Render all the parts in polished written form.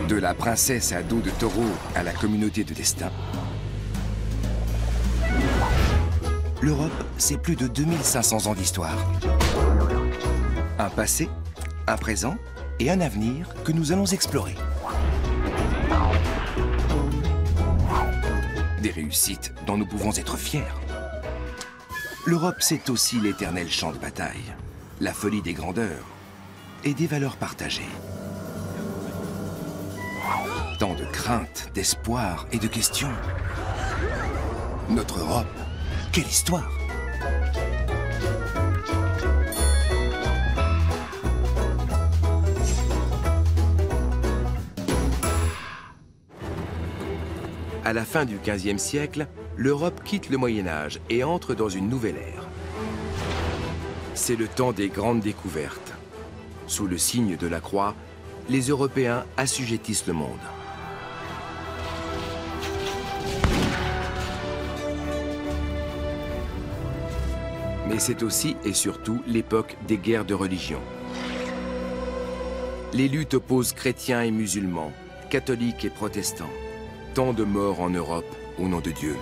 De la princesse à dos de taureau à la communauté de destin. L'Europe, c'est plus de 2500 ans d'histoire. Un passé, un présent et un avenir que nous allons explorer. Des réussites dont nous pouvons être fiers. L'Europe, c'est aussi l'éternel champ de bataille, la folie des grandeurs et des valeurs partagées. Tant de craintes, d'espoir et de questions. Notre Europe, quelle histoire! À la fin du XVe siècle, l'Europe quitte le Moyen-Âge et entre dans une nouvelle ère. C'est le temps des grandes découvertes. Sous le signe de la croix, les Européens assujettissent le monde. Mais c'est aussi et surtout l'époque des guerres de religion. Les luttes opposent chrétiens et musulmans, catholiques et protestants. Tant de morts en Europe au nom de Dieu.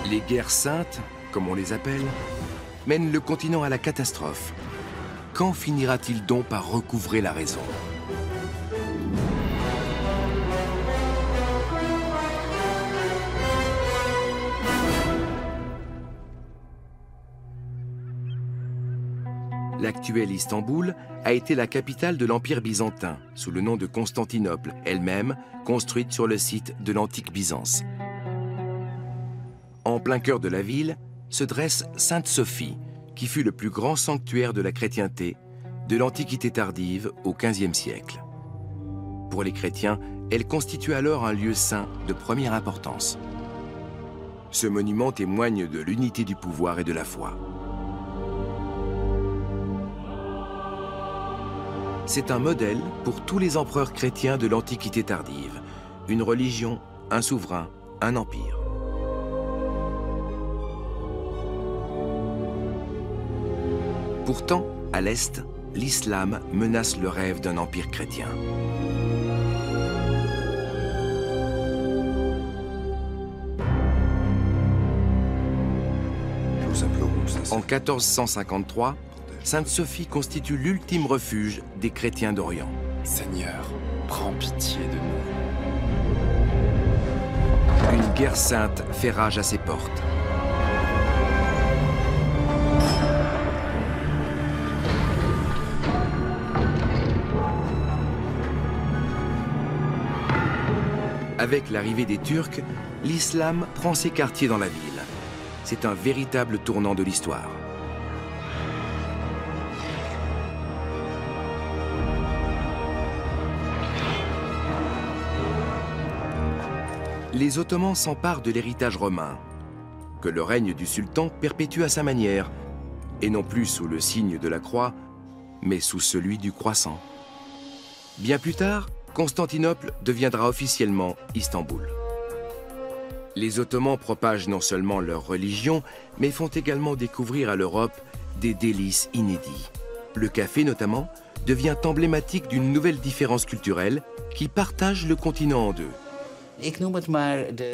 Les guerres saintes, comme on les appelle, mènent le continent à la catastrophe. Quand finira-t-il donc par recouvrer la raison ? L'actuel Istanbul a été la capitale de l'Empire byzantin, sous le nom de Constantinople, elle-même construite sur le site de l'antique Byzance. En plein cœur de la ville se dresse Sainte-Sophie, qui fut le plus grand sanctuaire de la chrétienté, de l'Antiquité tardive au XVe siècle. Pour les chrétiens, elle constitue alors un lieu saint de première importance. Ce monument témoigne de l'unité du pouvoir et de la foi. C'est un modèle pour tous les empereurs chrétiens de l'Antiquité tardive. Une religion, un souverain, un empire. Pourtant, à l'Est, l'islam menace le rêve d'un empire chrétien. En 1453, Sainte-Sophie constitue l'ultime refuge des chrétiens d'Orient. Seigneur, prends pitié de nous. Une guerre sainte fait rage à ses portes. Avec l'arrivée des Turcs, l'islam prend ses quartiers dans la ville. C'est un véritable tournant de l'histoire. Les Ottomans s'emparent de l'héritage romain, que le règne du sultan perpétue à sa manière, et non plus sous le signe de la croix, mais sous celui du croissant. Bien plus tard, Constantinople deviendra officiellement Istanbul. Les Ottomans propagent non seulement leur religion, mais font également découvrir à l'Europe des délices inédits. Le café, notamment, devient emblématique d'une nouvelle différence culturelle qui partage le continent en deux.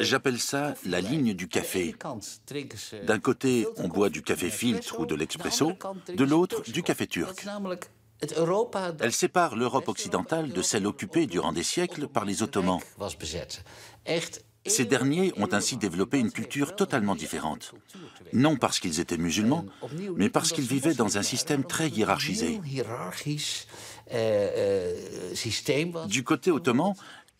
J'appelle ça la ligne du café. D'un côté, on boit du café filtre ou de l'expresso, de l'autre, du café turc. Elle sépare l'Europe occidentale de celle occupée durant des siècles par les Ottomans. Ces derniers ont ainsi développé une culture totalement différente. Non parce qu'ils étaient musulmans, mais parce qu'ils vivaient dans un système très hiérarchisé. Du côté ottoman,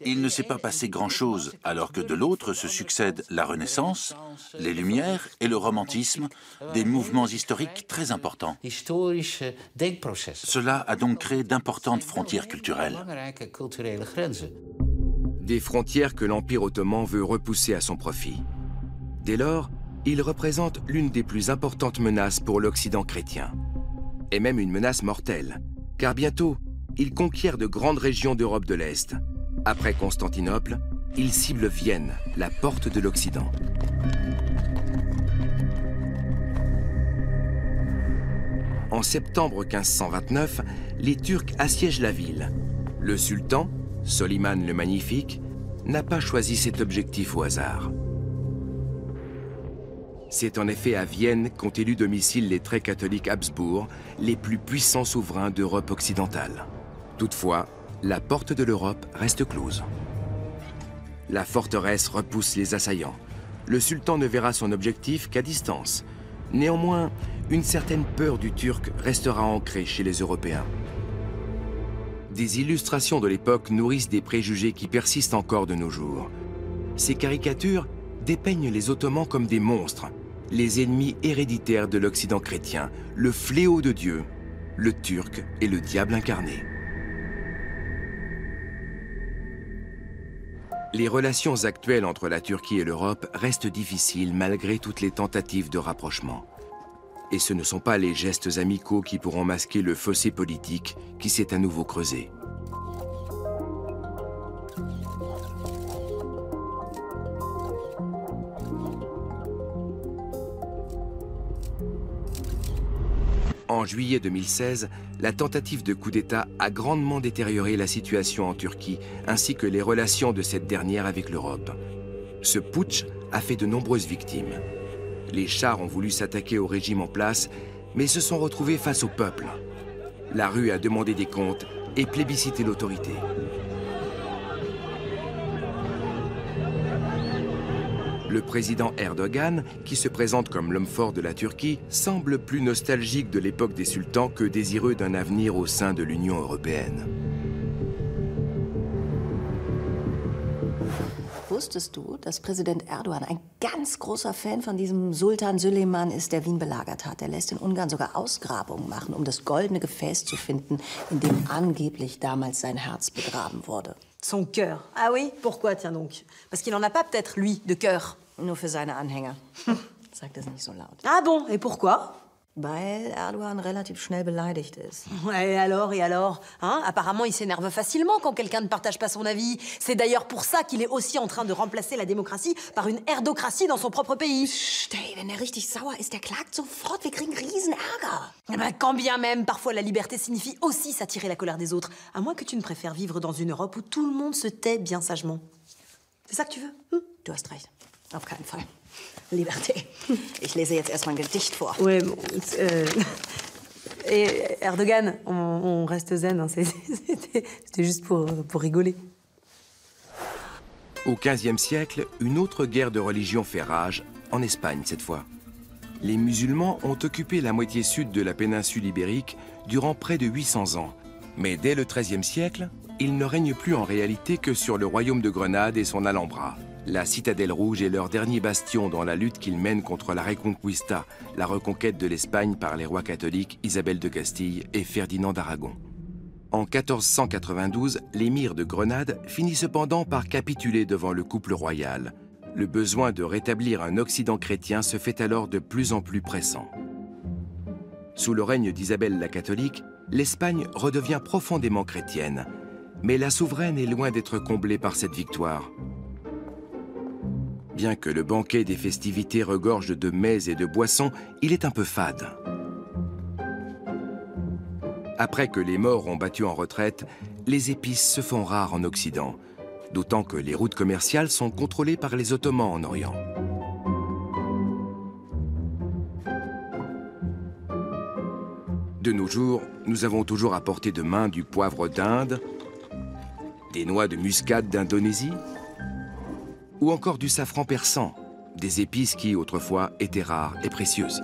il ne s'est pas passé grand-chose, alors que de l'autre se succèdent la Renaissance, les Lumières et le romantisme, des mouvements historiques très importants. Cela a donc créé d'importantes frontières culturelles. Des frontières que l'Empire ottoman veut repousser à son profit. Dès lors, il représente l'une des plus importantes menaces pour l'Occident chrétien. Et même une menace mortelle, car bientôt, il conquiert de grandes régions d'Europe de l'Est. Après Constantinople, il cible Vienne, la porte de l'Occident. En septembre 1529, les Turcs assiègent la ville. Le sultan, Soliman le Magnifique, n'a pas choisi cet objectif au hasard. C'est en effet à Vienne qu'ont élu domicile les très catholiques Habsbourg, les plus puissants souverains d'Europe occidentale. Toutefois, la porte de l'Europe reste close. La forteresse repousse les assaillants. Le sultan ne verra son objectif qu'à distance. Néanmoins, une certaine peur du turc restera ancrée chez les Européens. Des illustrations de l'époque nourrissent des préjugés qui persistent encore de nos jours. Ces caricatures dépeignent les Ottomans comme des monstres, les ennemis héréditaires de l'Occident chrétien, le fléau de Dieu, le Turc et le diable incarné. Les relations actuelles entre la Turquie et l'Europe restent difficiles malgré toutes les tentatives de rapprochement. Et ce ne sont pas les gestes amicaux qui pourront masquer le fossé politique qui s'est à nouveau creusé. En juillet 2016, la tentative de coup d'État a grandement détérioré la situation en Turquie, ainsi que les relations de cette dernière avec l'Europe. Ce putsch a fait de nombreuses victimes. Les chars ont voulu s'attaquer au régime en place, mais se sont retrouvés face au peuple. La rue a demandé des comptes et plébiscité l'autorité. Le président Erdogan, qui se présente comme l'homme fort de la Turquie, semble plus nostalgique de l'époque des sultans que désireux d'un avenir au sein de l'Union européenne. Wusstest du, dass Präsident Erdogan ein ganz großer Fan von diesem Sultan Süleyman ist, der Wien belagert hat? Er lässt in Ungarn sogar Ausgrabungen machen, um das goldene Gefäß zu finden, in dem angeblich damals sein Herz begraben wurde. Son cœur. Ah oui? Pourquoi, tiens donc? Parce qu'il en a pas peut-être, lui, de cœur. Nur für seine Anhänger. Sagt es nicht so laut. Ah bon? Et pourquoi? Weil Erdogan relativ schnell beleidigt ist. Et alors? Hein? Apparemment, il s'énerve facilement quand quelqu'un ne partage pas son avis. C'est d'ailleurs pour ça qu'il est aussi en train de remplacer la démocratie par une erdocratie dans son propre pays. Psst, hey, wenn er richtig sauer ist, der klagt sofort. Wir kriegen riesen Ärger. Eh ben, quand bien même, parfois la liberté signifie aussi s'attirer la colère des autres. À moins que tu ne préfères vivre dans une Europe où tout le monde se tait bien sagement. C'est ça que tu veux? Du hast recht. Auf keinen Fall. Liberté. Ich lese jetzt erstmal ein Gedicht vor. Ouais, bon, et Erdogan, on reste zen, hein, c'était juste pour rigoler. Au XVe siècle, une autre guerre de religion fait rage, en Espagne cette fois. Les musulmans ont occupé la moitié sud de la péninsule ibérique durant près de 800 ans. Mais dès le XIIIe siècle, ils ne règnent plus en réalité que sur le royaume de Grenade et son Alhambra. La citadelle rouge est leur dernier bastion dans la lutte qu'ils mènent contre la Reconquista, la reconquête de l'Espagne par les rois catholiques Isabelle de Castille et Ferdinand d'Aragon. En 1492, l'émir de Grenade finit cependant par capituler devant le couple royal. Le besoin de rétablir un Occident chrétien se fait alors de plus en plus pressant. Sous le règne d'Isabelle la catholique, l'Espagne redevient profondément chrétienne. Mais la souveraine est loin d'être comblée par cette victoire. Bien que le banquet des festivités regorge de mets et de boissons, il est un peu fade. Après que les morts ont battu en retraite, les épices se font rares en Occident, d'autant que les routes commerciales sont contrôlées par les Ottomans en Orient. De nos jours, nous avons toujours à portée de main du poivre d'Inde, des noix de muscade d'Indonésie, ou encore du safran persan, des épices qui, autrefois, étaient rares et précieuses.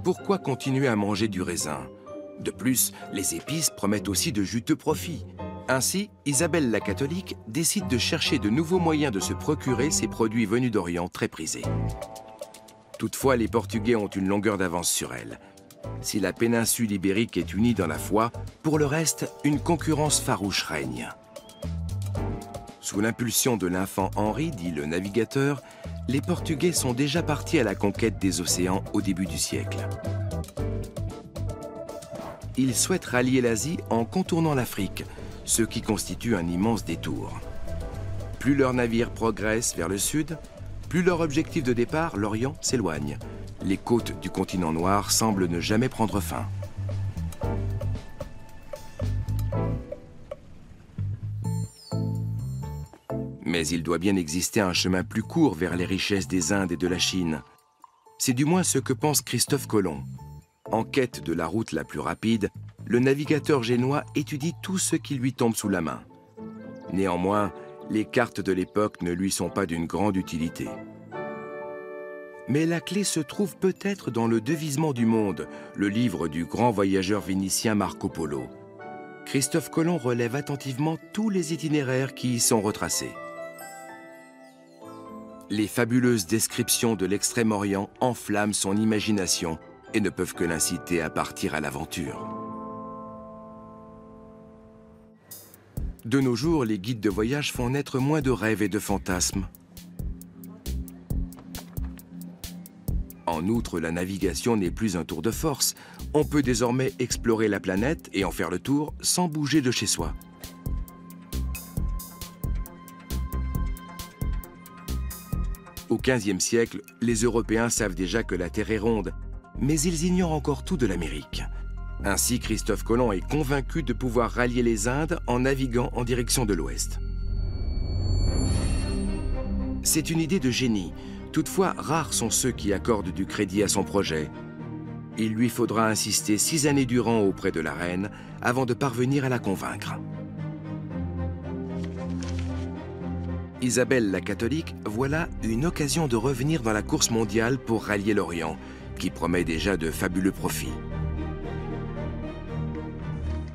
Pourquoi continuer à manger du raisin? De plus, les épices promettent aussi de juteux profits. Ainsi, Isabelle la catholique décide de chercher de nouveaux moyens de se procurer ces produits venus d'Orient très prisés. Toutefois, les Portugais ont une longueur d'avance sur elle. Si la péninsule ibérique est unie dans la foi, pour le reste, une concurrence farouche règne. Sous l'impulsion de l'infant Henri, dit le navigateur, les Portugais sont déjà partis à la conquête des océans au début du siècle. Ils souhaitent rallier l'Asie en contournant l'Afrique, ce qui constitue un immense détour. Plus leurs navires progressent vers le sud, plus leur objectif de départ, l'Orient, s'éloigne. les côtes du continent noir semblent ne jamais prendre fin. Mais il doit bien exister un chemin plus court vers les richesses des Indes et de la Chine. C'est du moins ce que pense Christophe Colomb. En quête de la route la plus rapide, le navigateur génois étudie tout ce qui lui tombe sous la main. Néanmoins, les cartes de l'époque ne lui sont pas d'une grande utilité. Mais la clé se trouve peut-être dans le Devisement du monde, le livre du grand voyageur vénitien Marco Polo. Christophe Colomb relève attentivement tous les itinéraires qui y sont retracés. Les fabuleuses descriptions de l'Extrême-Orient enflamment son imagination et ne peuvent que l'inciter à partir à l'aventure. De nos jours, les guides de voyage font naître moins de rêves et de fantasmes. En outre, la navigation n'est plus un tour de force. On peut désormais explorer la planète et en faire le tour sans bouger de chez soi. Au XVe siècle, les Européens savent déjà que la Terre est ronde, mais ils ignorent encore tout de l'Amérique. Ainsi, Christophe Colomb est convaincu de pouvoir rallier les Indes en naviguant en direction de l'Ouest. C'est une idée de génie. Toutefois, rares sont ceux qui accordent du crédit à son projet. Il lui faudra insister 6 années durant auprès de la reine avant de parvenir à la convaincre. Isabelle la catholique, voilà une occasion de revenir dans la course mondiale pour rallier l'Orient, qui promet déjà de fabuleux profits.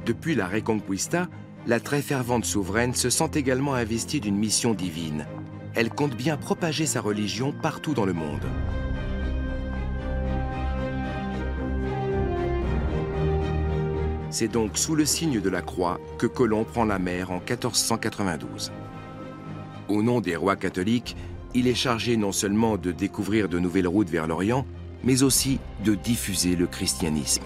Depuis la Reconquista, la très fervente souveraine se sent également investie d'une mission divine. Elle compte bien propager sa religion partout dans le monde. C'est donc sous le signe de la croix que Colomb prend la mer en 1492. Au nom des rois catholiques, il est chargé non seulement de découvrir de nouvelles routes vers l'Orient, mais aussi de diffuser le christianisme.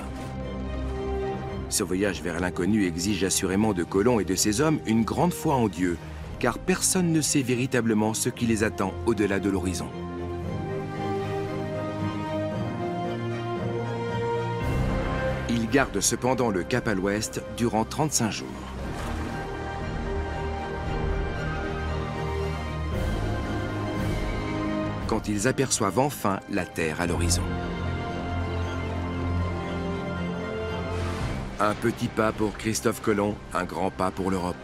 Ce voyage vers l'inconnu exige assurément de Colomb et de ses hommes une grande foi en Dieu, car personne ne sait véritablement ce qui les attend au-delà de l'horizon. Ils gardent cependant le cap à l'ouest durant 35 jours. Quand ils aperçoivent enfin la Terre à l'horizon. Un petit pas pour Christophe Colomb, un grand pas pour l'Europe.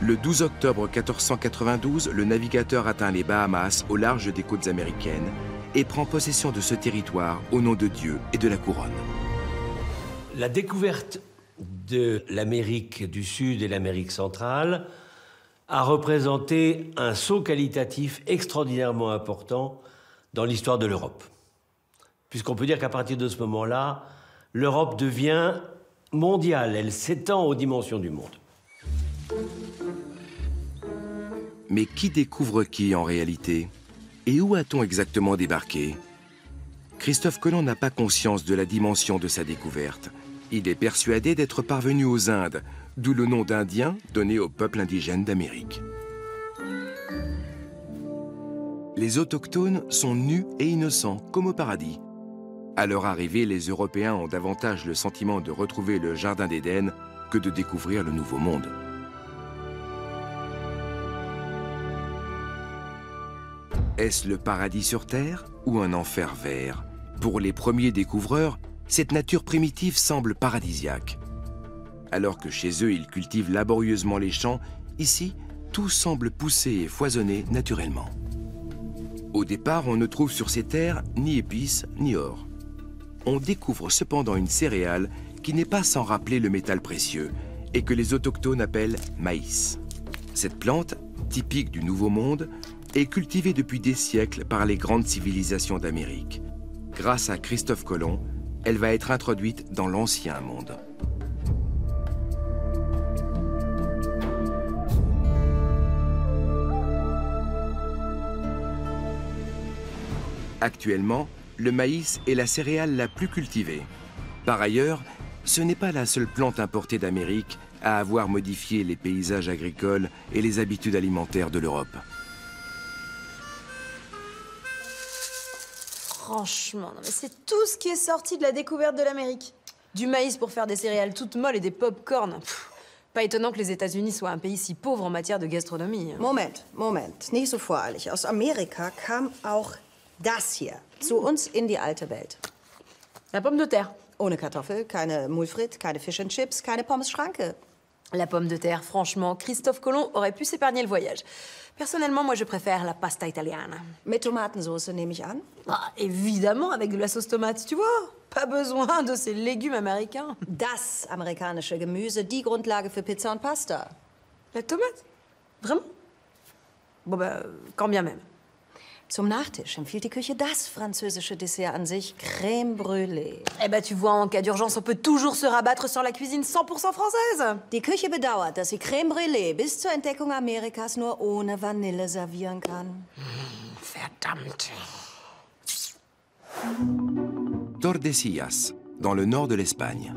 Le 12 octobre 1492, le navigateur atteint les Bahamas au large des côtes américaines et prend possession de ce territoire au nom de Dieu et de la couronne. La découverte de l'Amérique du Sud et l'Amérique centrale a représenté un saut qualitatif extraordinairement important dans l'histoire de l'Europe. Puisqu'on peut dire qu'à partir de ce moment-là, l'Europe devient mondiale, elle s'étend aux dimensions du monde. Mais qui découvre qui en réalité? Et où a-t-on exactement débarqué? Christophe Colomb n'a pas conscience de la dimension de sa découverte. Il est persuadé d'être parvenu aux Indes, d'où le nom d'Indien donné au peuple indigène d'Amérique. Les autochtones sont nus et innocents, comme au paradis. À leur arrivée, les Européens ont davantage le sentiment de retrouver le Jardin d'Éden que de découvrir le Nouveau Monde. Est-ce le paradis sur Terre ou un enfer vert? Pour les premiers découvreurs, cette nature primitive semble paradisiaque. Alors que chez eux, ils cultivent laborieusement les champs, ici, tout semble pousser et foisonner naturellement. Au départ, on ne trouve sur ces terres ni épices ni or. On découvre cependant une céréale qui n'est pas sans rappeler le métal précieux et que les autochtones appellent maïs. Cette plante, typique du Nouveau Monde, est cultivée depuis des siècles par les grandes civilisations d'Amérique. Grâce à Christophe Colomb, elle va être introduite dans l'Ancien Monde. Actuellement, le maïs est la céréale la plus cultivée. Par ailleurs, ce n'est pas la seule plante importée d'Amérique à avoir modifié les paysages agricoles et les habitudes alimentaires de l'Europe. Franchement, non mais c'est tout ce qui est sorti de la découverte de l'Amérique. Du maïs pour faire des céréales toutes molles et des pop-corn. Pas étonnant que les États-Unis soient un pays si pauvre en matière de gastronomie. Moment, nicht so voreilig. Aus Amerika kam auch das hier zu uns in die alte Welt. La pomme de terre. Ohne Kartoffel, keine Mulfrit, keine Fish and Chips, keine Pommes-Schranke. La pomme de terre, franchement, Christophe Colomb aurait pu s'épargner le voyage. Personnellement, moi, je préfère la pasta italiana. Mit Tomatensauce, nehme ich an? Ah, évidemment, avec de la sauce tomate, tu vois. Pas besoin de ces légumes américains. Das amerikanische Gemüse, die Grundlage für Pizza und Pasta. La tomate? Vraiment? Bon, bah, quand bien même. Zum Nachtisch empfiehlt die Küche das französische Dessert an sich, Crème Brûlée. Eh ben, tu vois, en cas d'urgence, on peut toujours se rabattre sur la cuisine 100% française. Die Küche bedauert, dass sie Crème Brûlée bis zur Entdeckung Amerikas nur ohne Vanille servieren kann. Verdammt. Tordesillas, dans le nord de l'Espagne.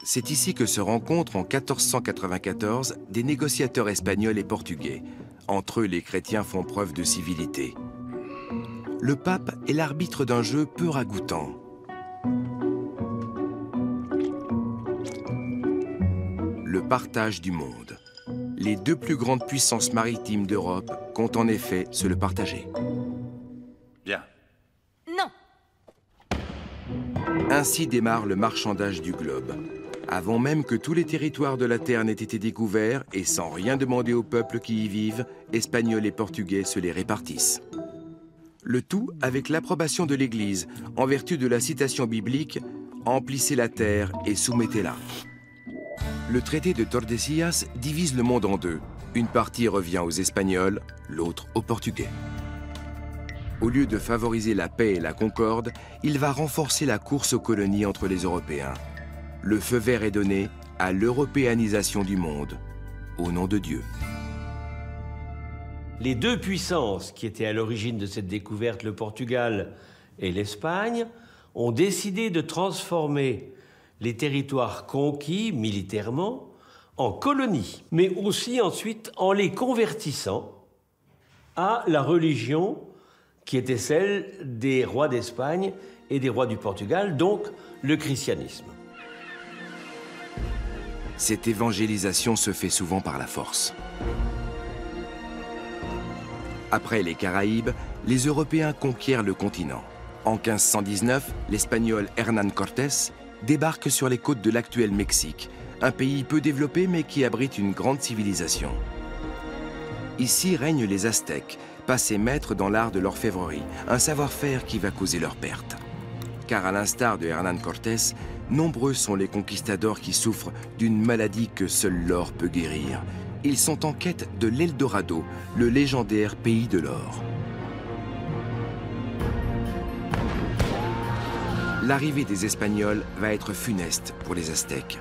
C'est ici que se rencontrent en 1494 des négociateurs espagnols et portugais. Entre eux, les chrétiens font preuve de civilité. Le pape est l'arbitre d'un jeu peu ragoûtant. Le partage du monde. Les deux plus grandes puissances maritimes d'Europe comptent en effet se le partager. Bien. Non. Ainsi démarre le marchandage du globe. Avant même que tous les territoires de la Terre n'aient été découverts et sans rien demander aux peuples qui y vivent, Espagnols et Portugais se les répartissent. Le tout avec l'approbation de l'Église, en vertu de la citation biblique « Emplissez la terre et soumettez-la ». Le traité de Tordesillas divise le monde en deux. Une partie revient aux Espagnols, l'autre aux Portugais. Au lieu de favoriser la paix et la concorde, il va renforcer la course aux colonies entre les Européens. Le feu vert est donné à l'européanisation du monde, au nom de Dieu. Les deux puissances qui étaient à l'origine de cette découverte, le Portugal et l'Espagne, ont décidé de transformer les territoires conquis militairement en colonies, mais aussi ensuite en les convertissant à la religion qui était celle des rois d'Espagne et des rois du Portugal, donc le christianisme. Cette évangélisation se fait souvent par la force. Après les Caraïbes, les Européens conquièrent le continent. En 1519, l'Espagnol Hernán Cortés débarque sur les côtes de l'actuel Mexique, un pays peu développé mais qui abrite une grande civilisation. Ici règnent les Aztèques, passés maîtres dans l'art de l'orfèvrerie, un savoir-faire qui va causer leur perte. Car à l'instar de Hernán Cortés, nombreux sont les conquistadors qui souffrent d'une maladie que seul l'or peut guérir. Ils sont en quête de l'Eldorado, le légendaire pays de l'or. L'arrivée des Espagnols va être funeste pour les Aztèques.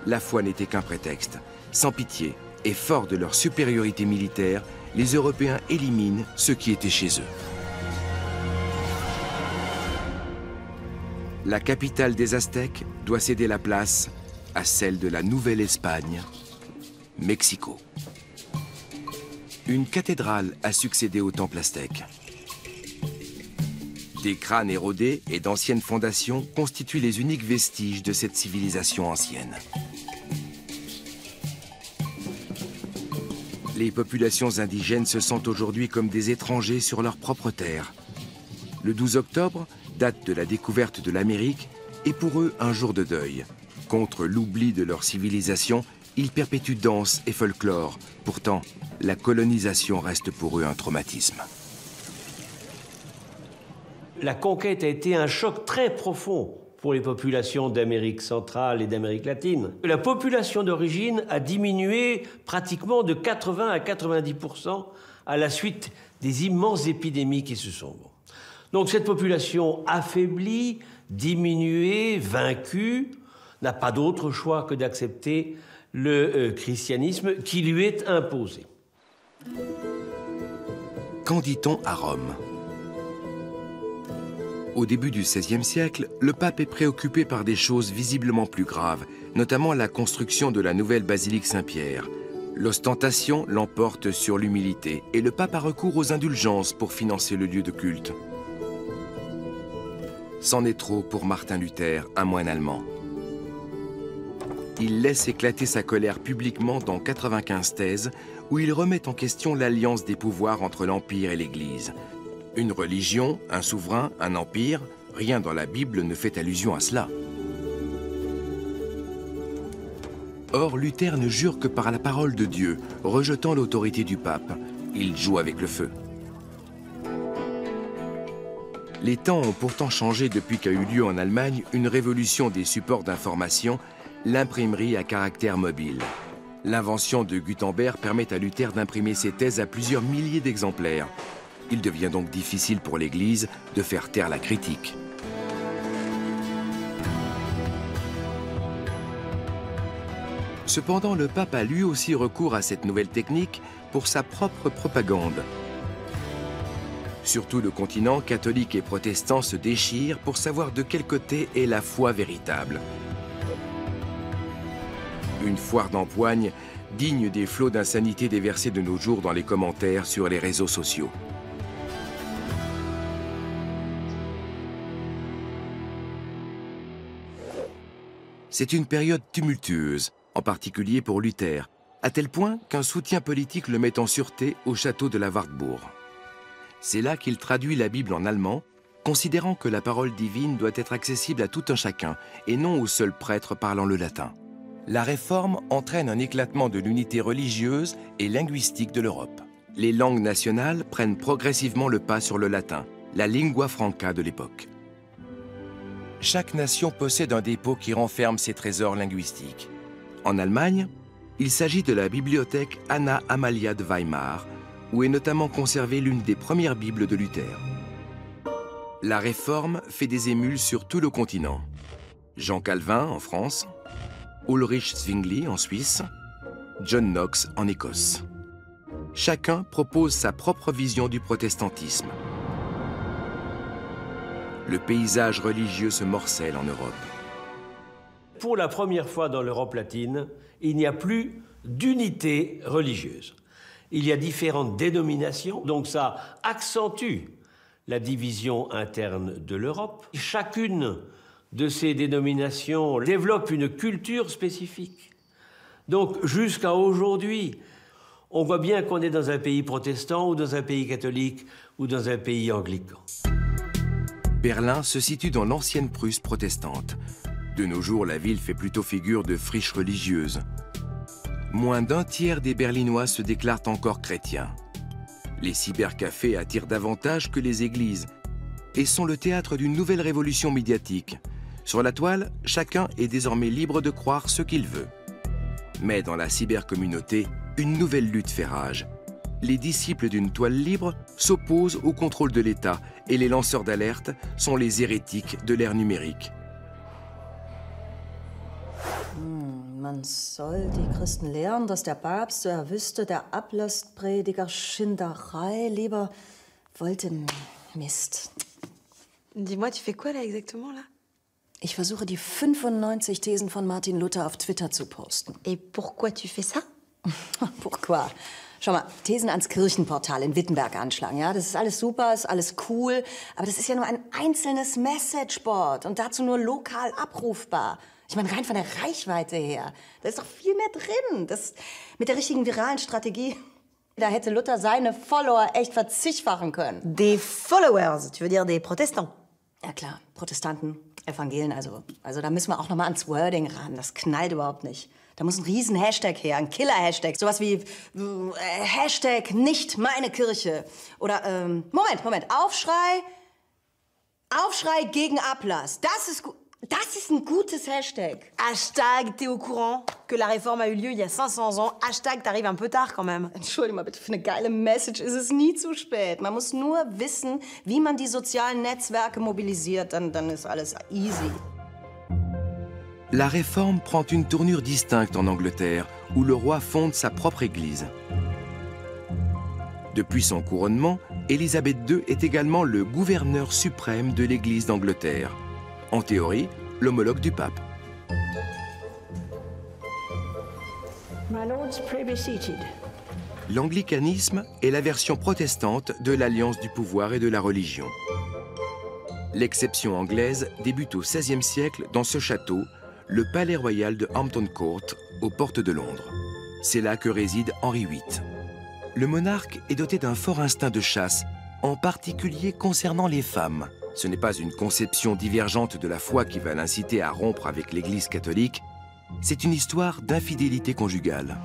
La foi n'était qu'un prétexte. Sans pitié et forts de leur supériorité militaire, les Européens éliminent ceux qui étaient chez eux. La capitale des Aztèques doit céder la place à celle de la Nouvelle-Espagne, Mexico. Une cathédrale a succédé au temple aztèque. Des crânes érodés et d'anciennes fondations constituent les uniques vestiges de cette civilisation ancienne. Les populations indigènes se sentent aujourd'hui comme des étrangers sur leur propre terre. Le 12 octobre, date de la découverte de l'Amérique, est pour eux un jour de deuil. Contre l'oubli de leur civilisation, ils perpétuent danse et folklore. Pourtant, la colonisation reste pour eux un traumatisme. La conquête a été un choc très profond pour les populations d'Amérique centrale et d'Amérique latine. La population d'origine a diminué pratiquement de 80 à 90% à la suite des immenses épidémies qui se sont... Donc cette population affaiblie, diminuée, vaincue, n'a pas d'autre choix que d'accepter le christianisme qui lui est imposé. Qu'en dit-on à Rome ? Au début du XVIe siècle, le pape est préoccupé par des choses visiblement plus graves, notamment la construction de la nouvelle basilique Saint-Pierre. L'ostentation l'emporte sur l'humilité et le pape a recours aux indulgences pour financer le lieu de culte. C'en est trop pour Martin Luther, un moine allemand. Il laisse éclater sa colère publiquement dans 95 thèses où il remet en question l'alliance des pouvoirs entre l'Empire et l'Église. Une religion, un souverain, un empire, rien dans la Bible ne fait allusion à cela. Or, Luther ne jure que par la parole de Dieu, rejetant l'autorité du pape. Il joue avec le feu. Les temps ont pourtant changé depuis qu'a eu lieu en Allemagne une révolution des supports d'information, l'imprimerie à caractère mobile. L'invention de Gutenberg permet à Luther d'imprimer ses thèses à plusieurs milliers d'exemplaires. Il devient donc difficile pour l'Église de faire taire la critique. Cependant, le pape a lui aussi recours à cette nouvelle technique pour sa propre propagande. Sur tout le continent, catholiques et protestants se déchirent pour savoir de quel côté est la foi véritable. Une foire d'empoigne digne des flots d'insanité déversés de nos jours dans les commentaires sur les réseaux sociaux. C'est une période tumultueuse, en particulier pour Luther, à tel point qu'un soutien politique le met en sûreté au château de la Wartburg. C'est là qu'il traduit la Bible en allemand, considérant que la parole divine doit être accessible à tout un chacun, et non aux seuls prêtres parlant le latin. La Réforme entraîne un éclatement de l'unité religieuse et linguistique de l'Europe. Les langues nationales prennent progressivement le pas sur le latin, la lingua franca de l'époque. Chaque nation possède un dépôt qui renferme ses trésors linguistiques. En Allemagne, il s'agit de la bibliothèque Anna Amalia de Weimar, où est notamment conservée l'une des premières Bibles de Luther. La Réforme fait des émules sur tout le continent. Jean Calvin en France, Ulrich Zwingli en Suisse, John Knox en Écosse. Chacun propose sa propre vision du protestantisme. Le paysage religieux se morcelle en Europe. Pour la première fois dans l'Europe latine, il n'y a plus d'unité religieuse. Il y a différentes dénominations, donc ça accentue la division interne de l'Europe. Chacune de ces dénominations développe une culture spécifique. Donc jusqu'à aujourd'hui, on voit bien qu'on est dans un pays protestant ou dans un pays catholique ou dans un pays anglican. Berlin se situe dans l'ancienne Prusse protestante. De nos jours, la ville fait plutôt figure de friche religieuse. Moins d'un tiers des Berlinois se déclarent encore chrétiens. Les cybercafés attirent davantage que les églises et sont le théâtre d'une nouvelle révolution médiatique. Sur la toile, chacun est désormais libre de croire ce qu'il veut. Mais dans la cybercommunauté, une nouvelle lutte fait rage. Les disciples d'une toile libre s'opposent au contrôle de l'État et les lanceurs d'alerte sont les hérétiques de l'ère numérique. Man soll die Christen lehren, dass der Papst, er wüsste, der Ablastprediger Schinderei lieber wollte Mist. Dis-moi, tu fais quoi là exactement là? Ich versuche die 95 Thesen von Martin Luther auf Twitter zu posten. Et pourquoi tu fais ça? Pourquoi? Schau mal, Thesen ans Kirchenportal in Wittenberg anschlagen, ja? Das ist alles super, ist alles cool, aber das ist ja nur ein einzelnes Messageboard und dazu nur lokal abrufbar. Ich meine, rein von der Reichweite her, da ist doch viel mehr drin. Das, mit der richtigen viralen Strategie, da hätte Luther seine Follower echt verzigfachen können. Des followers, tu veux dire des protestants? Ja klar, Protestanten, Evangelien, also da müssen wir auch noch mal ans Wording ran. Das knallt überhaupt nicht. Da muss ein riesen Hashtag her, ein Killer-Hashtag. Sowas wie Hashtag nicht meine Kirche. Oder, Moment, Aufschrei gegen Ablass. Das ist ein gutes Hashtag. Hashtag, t'es au courant que la réforme a eu lieu il y a 500 ans. Hashtag, t'arrives un peu tard quand même. Entschuldigung mal bitte, für eine geile Message ist es nie zu spät. Man muss nur wissen, wie man die sozialen Netzwerke mobilisiert, dann ist alles easy. La Réforme prend une tournure distincte en Angleterre, où le roi fonde sa propre église. Depuis son couronnement, Élisabeth II est également le gouverneur suprême de l'Église d'Angleterre. En théorie, l'homologue du pape. My Lords, pray L'anglicanisme est la version protestante de l'alliance du pouvoir et de la religion. L'exception anglaise débute au XVIe siècle dans ce château, le palais royal de Hampton Court, aux portes de Londres. C'est là que réside Henri VIII. Le monarque est doté d'un fort instinct de chasse, en particulier concernant les femmes. Ce n'est pas une conception divergente de la foi qui va l'inciter à rompre avec l'Église catholique, c'est une histoire d'infidélité conjugale.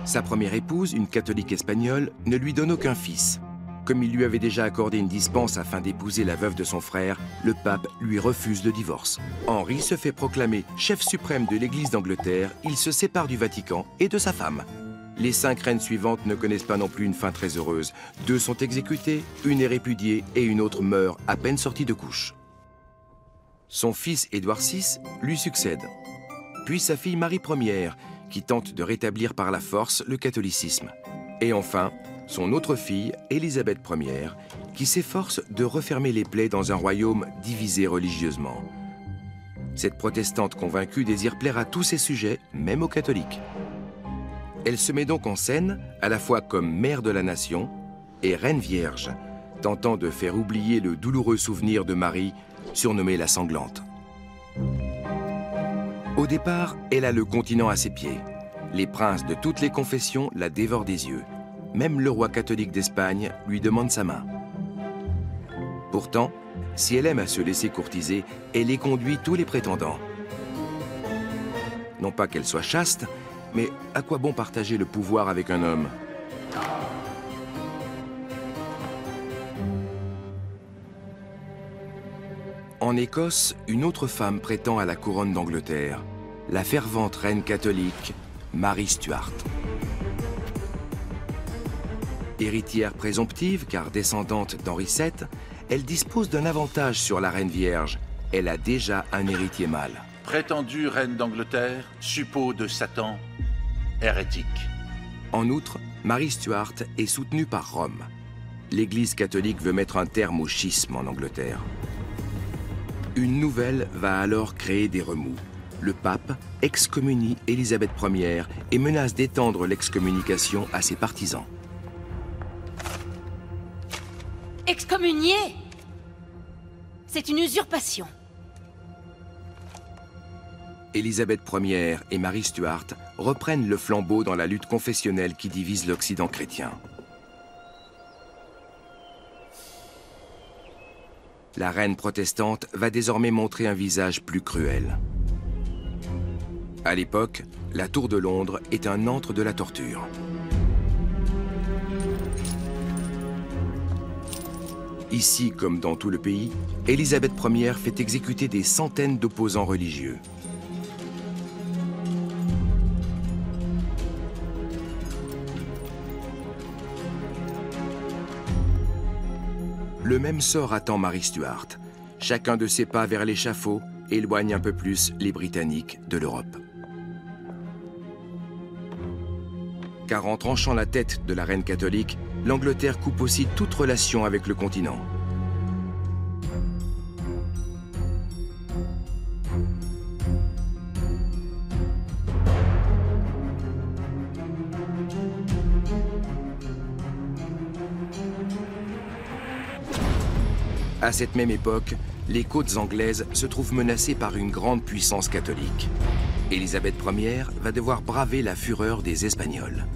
Sa première épouse, une catholique espagnole, ne lui donne aucun fils. Comme il lui avait déjà accordé une dispense afin d'épouser la veuve de son frère, le pape lui refuse le divorce. Henri se fait proclamer chef suprême de l'Église d'Angleterre, il se sépare du Vatican et de sa femme. Les 5 reines suivantes ne connaissent pas non plus une fin très heureuse. 2 sont exécutées, une est répudiée et une autre meurt à peine sortie de couche. Son fils Édouard VI lui succède. Puis sa fille Marie Ier, qui tente de rétablir par la force le catholicisme. Et enfin, son autre fille, Élisabeth Ier, qui s'efforce de refermer les plaies dans un royaume divisé religieusement. Cette protestante convaincue désire plaire à tous ses sujets, même aux catholiques. Elle se met donc en scène, à la fois comme mère de la nation et reine vierge, tentant de faire oublier le douloureux souvenir de Marie, surnommée la sanglante. Au départ, elle a le continent à ses pieds. Les princes de toutes les confessions la dévorent des yeux. Même le roi catholique d'Espagne lui demande sa main. Pourtant, si elle aime à se laisser courtiser, elle éconduit tous les prétendants. Non pas qu'elle soit chaste, mais à quoi bon partager le pouvoir avec un homme? En Écosse, une autre femme prétend à la couronne d'Angleterre, la fervente reine catholique Marie Stuart. Héritière présomptive, car descendante d'Henri VII, elle dispose d'un avantage sur la reine vierge. Elle a déjà un héritier mâle. Prétendue reine d'Angleterre, suppôt de Satan, hérétique. En outre, Marie Stuart est soutenue par Rome. L'Église catholique veut mettre un terme au schisme en Angleterre. Une nouvelle va alors créer des remous. Le pape excommunie Élisabeth Ier et menace d'étendre l'excommunication à ses partisans. Excommunier? C'est une usurpation. Élisabeth Ier et Marie Stuart reprennent le flambeau dans la lutte confessionnelle qui divise l'Occident chrétien. La reine protestante va désormais montrer un visage plus cruel. À l'époque, la Tour de Londres est un antre de la torture. Ici, comme dans tout le pays, Élisabeth Ier fait exécuter des centaines d'opposants religieux. Le même sort attend Marie Stuart. Chacun de ses pas vers l'échafaud éloigne un peu plus les Britanniques de l'Europe. Car en tranchant la tête de la reine catholique, l'Angleterre coupe aussi toute relation avec le continent. À cette même époque, les côtes anglaises se trouvent menacées par une grande puissance catholique. Élisabeth Ier va devoir braver la fureur des Espagnols.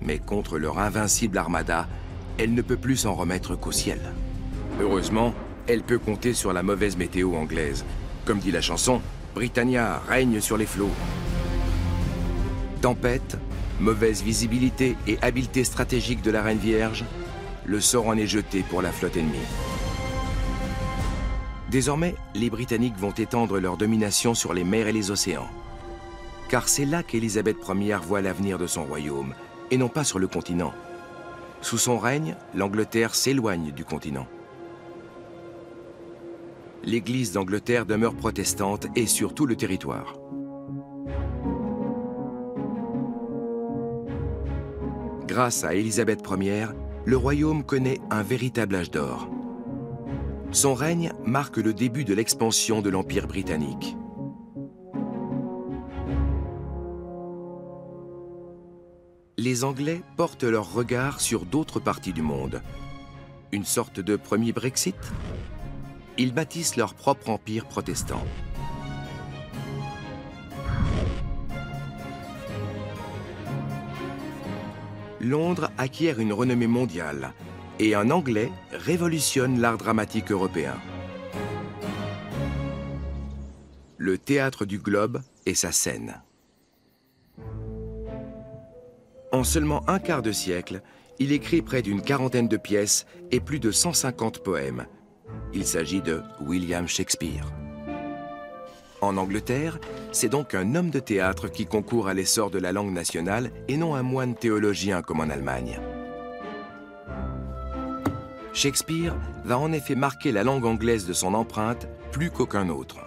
Mais contre leur invincible armada, elle ne peut plus s'en remettre qu'au ciel. Heureusement, elle peut compter sur la mauvaise météo anglaise. Comme dit la chanson, Britannia règne sur les flots. Tempête, mauvaise visibilité et habileté stratégique de la Reine Vierge, le sort en est jeté pour la flotte ennemie. Désormais, les Britanniques vont étendre leur domination sur les mers et les océans. Car c'est là qu'Élisabeth Ier voit l'avenir de son royaume, et non pas sur le continent. Sous son règne, l'Angleterre s'éloigne du continent. L'Église d'Angleterre demeure protestante et sur tout le territoire. Grâce à Élisabeth Ier, le royaume connaît un véritable âge d'or. Son règne marque le début de l'expansion de l'Empire britannique. les Anglais portent leur regard sur d'autres parties du monde. Une sorte de premier Brexit? Ils bâtissent leur propre empire protestant. Londres acquiert une renommée mondiale et un Anglais révolutionne l'art dramatique européen. Le Théâtre du Globe est sa scène. En seulement un quart de siècle, il écrit près d'une quarantaine de pièces et plus de 150 poèmes. Il s'agit de William Shakespeare. En Angleterre, c'est donc un homme de théâtre qui concourt à l'essor de la langue nationale et non un moine théologien comme en Allemagne. Shakespeare va en effet marquer la langue anglaise de son empreinte plus qu'aucun autre.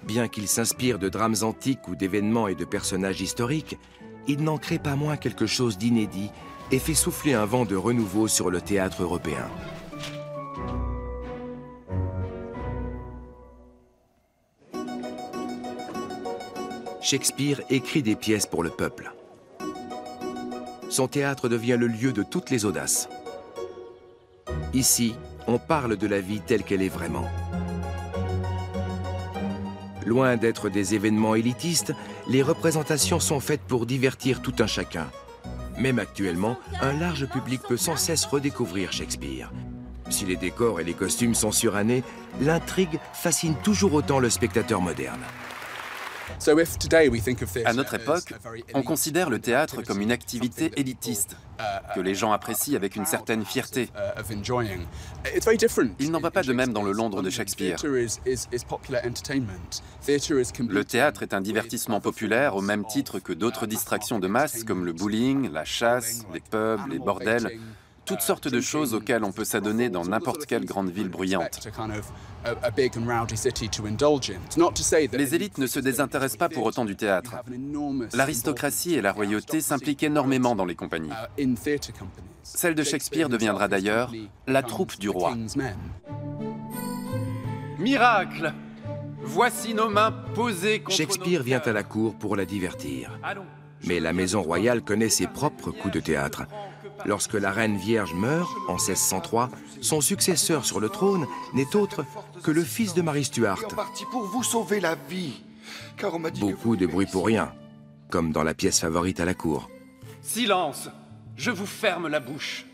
Bien qu'il s'inspire de drames antiques ou d'événements et de personnages historiques, il n'en crée pas moins quelque chose d'inédit et fait souffler un vent de renouveau sur le théâtre européen. Shakespeare écrit des pièces pour le peuple. Son théâtre devient le lieu de toutes les audaces. Ici, on parle de la vie telle qu'elle est vraiment. Loin d'être des événements élitistes, les représentations sont faites pour divertir tout un chacun. Même actuellement, un large public peut sans cesse redécouvrir Shakespeare. Si les décors et les costumes sont surannés, l'intrigue fascine toujours autant le spectateur moderne. À notre époque, on considère le théâtre comme une activité élitiste, que les gens apprécient avec une certaine fierté. Il n'en va pas de même dans le Londres de Shakespeare. Le théâtre est un divertissement populaire au même titre que d'autres distractions de masse comme le bowling, la chasse, les pubs, les bordels, toutes sortes de choses auxquelles on peut s'adonner dans n'importe quelle grande ville bruyante. Les élites ne se désintéressent pas pour autant du théâtre. L'aristocratie et la royauté s'impliquent énormément dans les compagnies. Celle de Shakespeare deviendra d'ailleurs la troupe du roi. Miracle! Voici nos mains posées contre Shakespeare vient à la cour pour la divertir. Mais la maison royale connaît ses propres coups de théâtre. Lorsque la reine vierge meurt, en 1603, son successeur sur le trône n'est autre que le fils de Marie Stuart. Pour vous sauver la vie, car on m'a dit Beaucoup de bruit pour rien, comme dans la pièce favorite à la cour. Silence! Je vous ferme la bouche.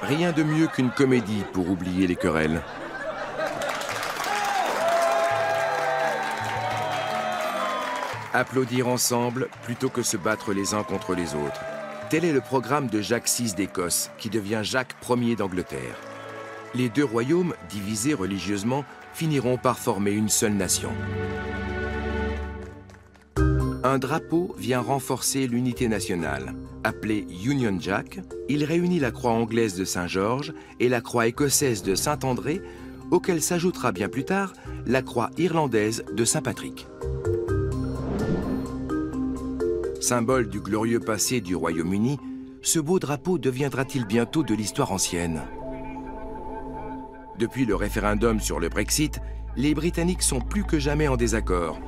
Rien de mieux qu'une comédie pour oublier les querelles. Applaudir ensemble plutôt que se battre les uns contre les autres. Tel est le programme de Jacques VI d'Écosse, qui devient Jacques Ier d'Angleterre. Les deux royaumes, divisés religieusement, finiront par former une seule nation. Un drapeau vient renforcer l'unité nationale. Appelé Union Jack, il réunit la croix anglaise de Saint-Georges et la croix écossaise de Saint-André, auquel s'ajoutera bien plus tard la croix irlandaise de Saint-Patrick. Symbole du glorieux passé du Royaume-Uni, ce beau drapeau deviendra-t-il bientôt de l'histoire ancienne? Depuis le référendum sur le Brexit, les Britanniques sont plus que jamais en désaccord.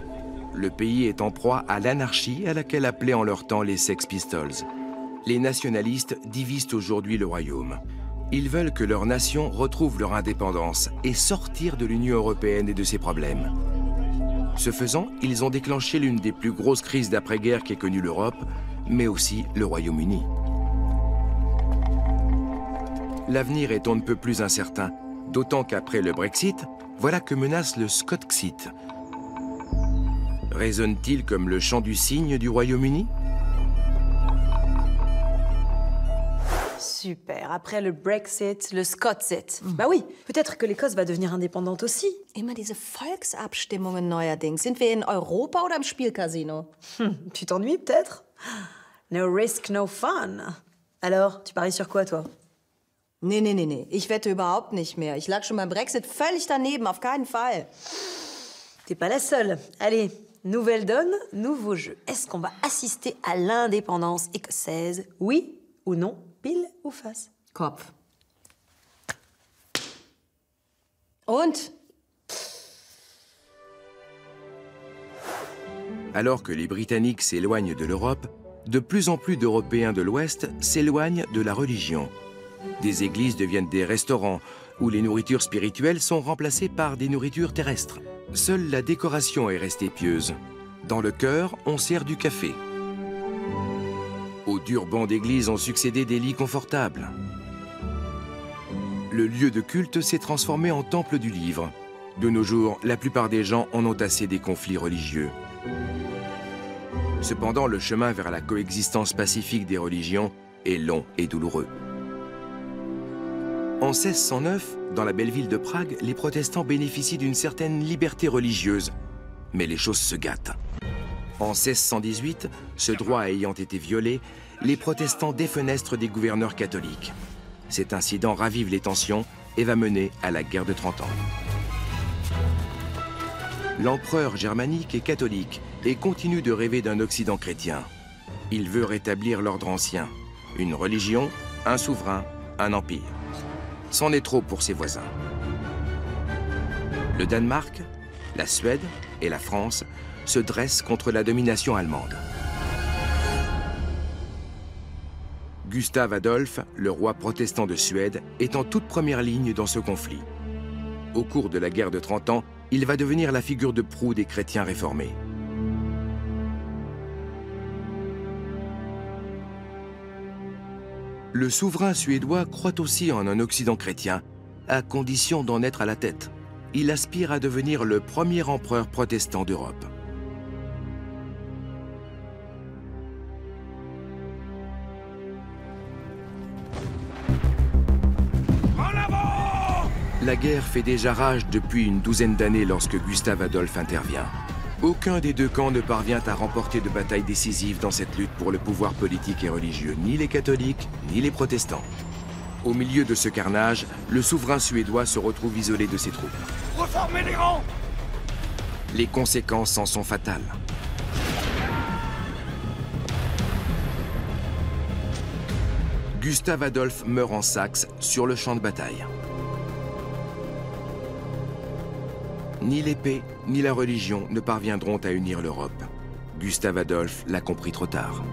Le pays est en proie à l'anarchie à laquelle appelaient en leur temps les Sex Pistols. Les nationalistes divisent aujourd'hui le royaume. Ils veulent que leur nation retrouve leur indépendance et sortir de l'Union européenne et de ses problèmes. Ce faisant, ils ont déclenché l'une des plus grosses crises d'après-guerre qu'ait connue l'Europe, mais aussi le Royaume-Uni. L'avenir est on ne peut plus incertain, d'autant qu'après le Brexit, voilà que menace le Scotsxit. Résonne-t-il comme le chant du cygne du Royaume-Uni? Super. Après le Brexit, le Scotsxit. Bah oui, peut-être que l'Écosse va devenir indépendante aussi. Immer diese Volksabstimmungen neuerdings. Sind wir in Europa oder im Spielcasino? Tu t'ennuies peut-être? No risk, no fun. Alors, tu paries sur quoi, toi? Nee. Ich wette überhaupt nicht mehr. Ich lag schon beim Brexit völlig daneben, auf keinen Fall. T'es pas la seule. Allez, nouvelle donne, nouveau jeu. Est-ce qu'on va assister à l'indépendance écossaise? Oui ou non? Pile ou face? Kopf. Und? Alors que les Britanniques s'éloignent de l'Europe, de plus en plus d'Européens de l'Ouest s'éloignent de la religion. Des églises deviennent des restaurants, où les nourritures spirituelles sont remplacées par des nourritures terrestres. Seule la décoration est restée pieuse. Dans le chœur, on sert du café. Aux durs bancs d'église ont succédé des lits confortables. Le lieu de culte s'est transformé en temple du livre. De nos jours, la plupart des gens en ont assez des conflits religieux. Cependant, le chemin vers la coexistence pacifique des religions est long et douloureux. En 1609, dans la belle ville de Prague, les protestants bénéficient d'une certaine liberté religieuse. Mais les choses se gâtent. En 1618, ce droit ayant été violé, les protestants défenestrent des gouverneurs catholiques. Cet incident ravive les tensions et va mener à la guerre de 30 ans. L'empereur germanique est catholique et continue de rêver d'un Occident chrétien. Il veut rétablir l'ordre ancien, une religion, un souverain, un empire. C'en est trop pour ses voisins. Le Danemark, la Suède et la France se dressent contre la domination allemande. Gustave Adolphe, le roi protestant de Suède, est en toute première ligne dans ce conflit. Au cours de la guerre de 30 ans, il va devenir la figure de proue des chrétiens réformés. Le souverain suédois croit aussi en un Occident chrétien, à condition d'en être à la tête. Il aspire à devenir le premier empereur protestant d'Europe. La guerre fait déjà rage depuis une douzaine d'années lorsque Gustave Adolphe intervient. Aucun des deux camps ne parvient à remporter de bataille décisive dans cette lutte pour le pouvoir politique et religieux, ni les catholiques, ni les protestants. Au milieu de ce carnage, le souverain suédois se retrouve isolé de ses troupes. Reformez les rangs! Les conséquences en sont fatales. Gustave Adolphe meurt en Saxe sur le champ de bataille. Ni l'épée, ni la religion ne parviendront à unir l'Europe. Gustave Adolphe l'a compris trop tard.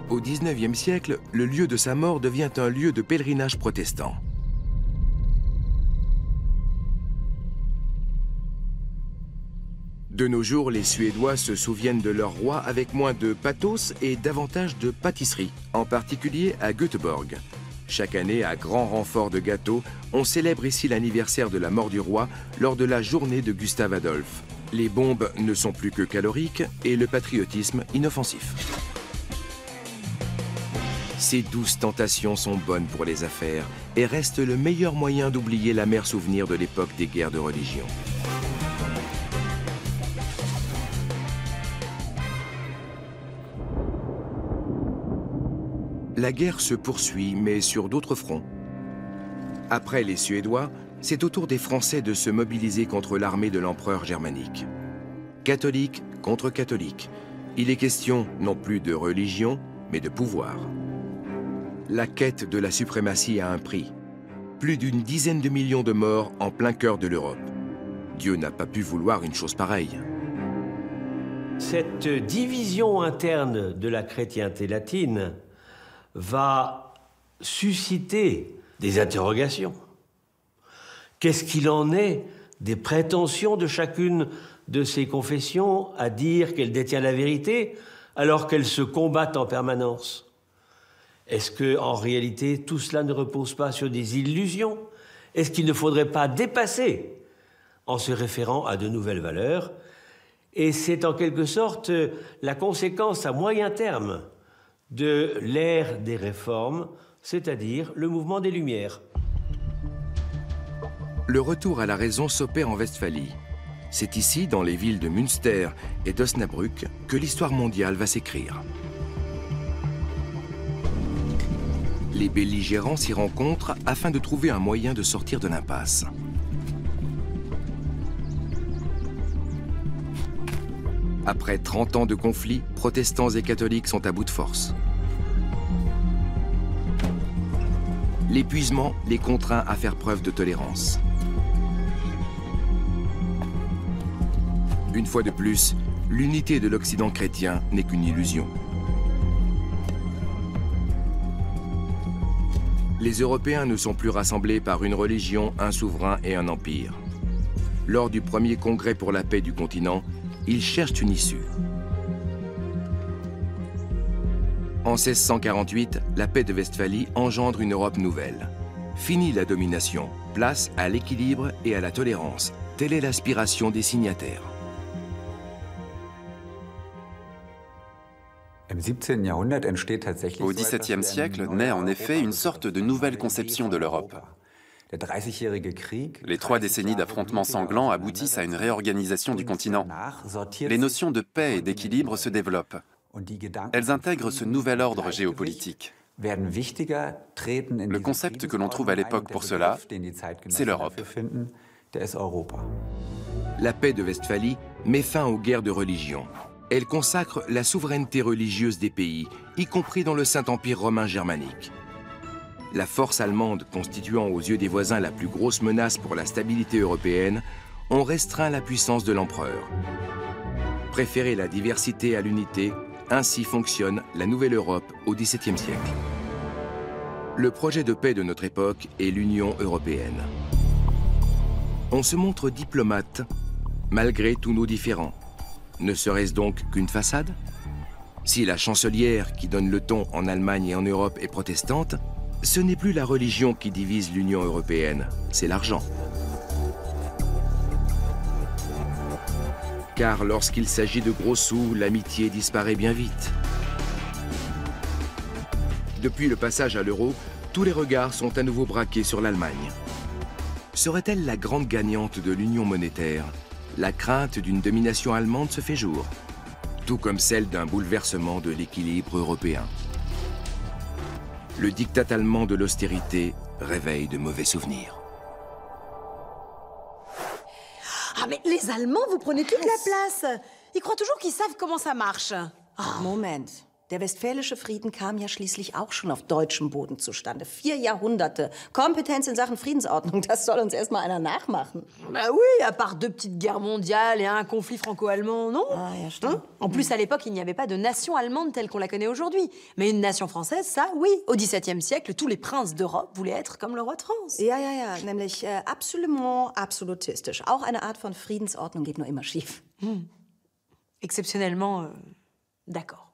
Au XIXe siècle, le lieu de sa mort devient un lieu de pèlerinage protestant. De nos jours, les Suédois se souviennent de leur roi avec moins de pathos et davantage de pâtisserie, en particulier à Göteborg. Chaque année, à grand renfort de gâteaux, on célèbre ici l'anniversaire de la mort du roi lors de la journée de Gustave Adolphe. Les bombes ne sont plus que caloriques et le patriotisme inoffensif. Ces douces tentations sont bonnes pour les affaires et restent le meilleur moyen d'oublier l'amer souvenir de l'époque des guerres de religion. La guerre se poursuit, mais sur d'autres fronts. Après les Suédois, c'est au tour des Français de se mobiliser contre l'armée de l'empereur germanique. Catholique contre catholique, il est question non plus de religion, mais de pouvoir. La quête de la suprématie a un prix. Plus d'une dizaine de millions de morts en plein cœur de l'Europe. Dieu n'a pas pu vouloir une chose pareille. Cette division interne de la chrétienté latine va susciter des interrogations. Qu'est-ce qu'il en est des prétentions de chacune de ces confessions à dire qu'elle détient la vérité alors qu'elles se combattent en permanence? Est-ce qu'en réalité, tout cela ne repose pas sur des illusions? Est-ce qu'il ne faudrait pas dépasser en se référant à de nouvelles valeurs? Et c'est en quelque sorte la conséquence à moyen terme de l'ère des réformes, c'est-à-dire le mouvement des Lumières. Le retour à la raison s'opère en Westphalie. C'est ici, dans les villes de Münster et d'Osnabrück, que l'histoire mondiale va s'écrire. Les belligérants s'y rencontrent afin de trouver un moyen de sortir de l'impasse. Après 30 ans de conflit, protestants et catholiques sont à bout de force. L'épuisement les contraint à faire preuve de tolérance. Une fois de plus, l'unité de l'Occident chrétien n'est qu'une illusion. Les Européens ne sont plus rassemblés par une religion, un souverain et un empire. Lors du premier congrès pour la paix du continent, ils cherchent une issue. En 1648, la paix de Westphalie engendre une Europe nouvelle. Fini la domination, place à l'équilibre et à la tolérance. Telle est l'aspiration des signataires. Au XVIIe siècle naît en effet une sorte de nouvelle conception de l'Europe. Les 3 décennies d'affrontements sanglants aboutissent à une réorganisation du continent. Les notions de paix et d'équilibre se développent. Elles intègrent ce nouvel ordre géopolitique. Le concept que l'on trouve à l'époque pour cela, c'est l'Europe. La paix de Westphalie met fin aux guerres de religion. Elle consacre la souveraineté religieuse des pays, y compris dans le Saint-Empire romain germanique. La force allemande, constituant aux yeux des voisins la plus grosse menace pour la stabilité européenne, ont restreint la puissance de l'empereur. Préférer la diversité à l'unité, ainsi fonctionne la nouvelle Europe au XVIIe siècle. Le projet de paix de notre époque est l'Union européenne. On se montre diplomate, malgré tous nos différends. Ne serait-ce donc qu'une façade? Si la chancelière qui donne le ton en Allemagne et en Europe est protestante, ce n'est plus la religion qui divise l'Union européenne, c'est l'argent. Car lorsqu'il s'agit de gros sous, l'amitié disparaît bien vite. Depuis le passage à l'euro, tous les regards sont à nouveau braqués sur l'Allemagne. Serait-elle la grande gagnante de l'union monétaire? La crainte d'une domination allemande se fait jour, tout comme celle d'un bouleversement de l'équilibre européen. Le diktat allemand de l'austérité réveille de mauvais souvenirs. Ah mais les Allemands, vous prenez toute la place. Ils croient toujours qu'ils savent comment ça marche. Moment. Der Westfälische Frieden kam ja schließlich auch schon auf deutschem Boden zustande. 4 Jahrhunderte. Kompetenz in Sachen Friedensordnung, das soll uns erstmal einer nachmachen. Bah oui, à part 2 petites guerres mondiales et un conflit franco-allemand, non? Ah, ja, stimmt. En plus, à l'époque, il n'y avait pas de nation allemande telle qu'on la connaît aujourd'hui. Mais une nation française, ça, oui. Au XVIIe siècle, tous les princes d'Europe voulaient être comme le roi de France. Ja, nämlich absolument absolutistisch. Auch eine Art von Friedensordnung geht nur immer schief. Exceptionnellement, d'accord.